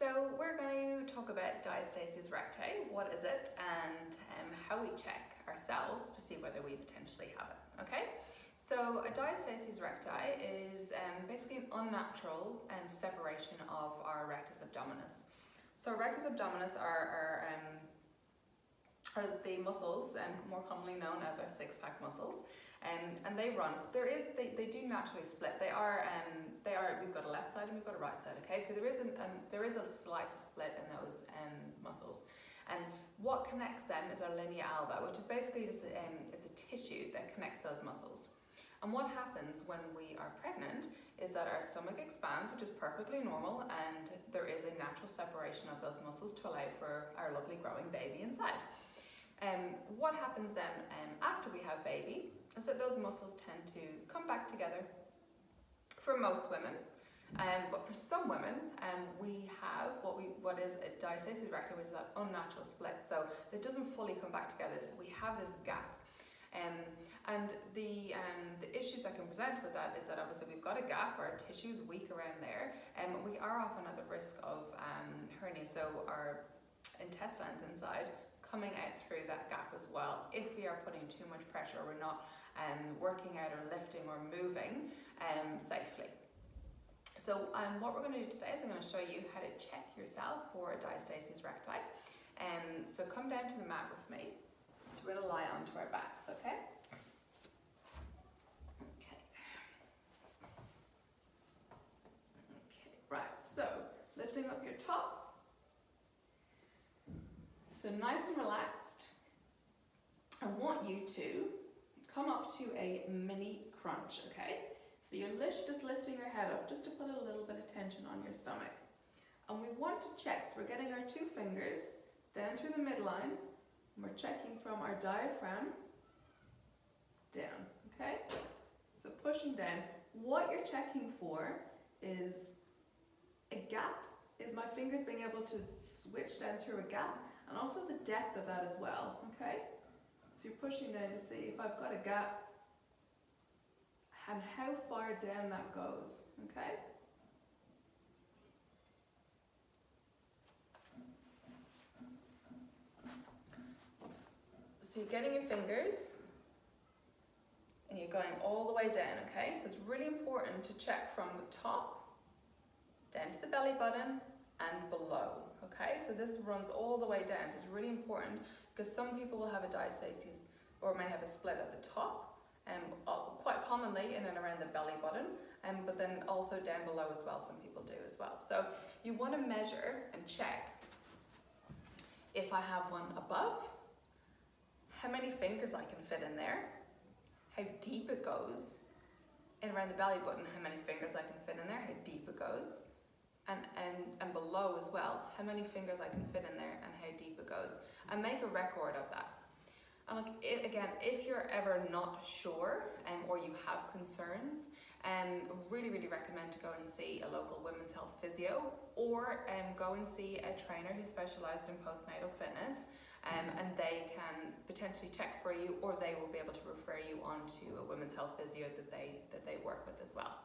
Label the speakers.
Speaker 1: So we're going to talk about diastasis recti. What is it, and how we check ourselves to see whether we potentially have it. Okay. So a diastasis recti is basically an unnatural separation of our rectus abdominis. So rectus abdominis are the muscles, more commonly known as our six-pack muscles, and they run. So they do naturally split. We've got a left side and we've got a right side. Okay, so there is a slight split in those muscles, and what connects them is our linea alba, which is basically just it's a tissue that connects those muscles. And what happens when we are pregnant is that our stomach expands, which is perfectly normal, and there is a natural separation of those muscles to allow for our lovely growing baby inside. What happens then after we have baby is that those muscles tend to come back together for most women, but for some women we have what is a diastasis recti, which is that unnatural split, so it doesn't fully come back together, so we have this gap. And the issues that can present with that is that obviously we've got a gap, our tissue is weak around there, and we are often at the risk of hernia, so our intestines inside coming out through that gap as well if we are putting too much pressure, we're not working out or lifting or moving safely. So what we're going to do today is I'm going to show you how to check yourself for a diastasis recti. So come down to the mat with me. So we're going to lie onto our backs, okay? Okay, right, so lifting up your top. So nice and relaxed. I want you to come up to a mini crunch, okay? So you're just lifting your head up just to put a little bit of tension on your stomach. And we want to check, so we're getting our two fingers down through the midline. We're checking from our diaphragm down, okay? So pushing down. What you're checking for is a gap, is my fingers being able to switch down through a gap, and also the depth of that as well, okay? So you're pushing down to see if I've got a gap and how far down that goes, okay? So you're getting your fingers and you're going all the way down, okay? So it's really important to check from the top down to the belly button and below, okay? So this runs all the way down, so it's really important because some people will have a diastasis or may have a split at the top, quite commonly in and around the belly button, but then also down below as well, some people do as well. So you want to measure and check if I have one above, how many fingers I can fit in there, how deep it goes, and around the belly button, how many fingers I can fit in there, how deep it goes, and below as well, how many fingers I can fit in there and how deep it goes, and make a record of that. And look, if you're ever not sure or you have concerns, really recommend to go and see a local women's health physio, or go and see a trainer who's specialised in postnatal fitness, and they can potentially check for you, or they will be able to refer you on to a women's health physio that they work with as well.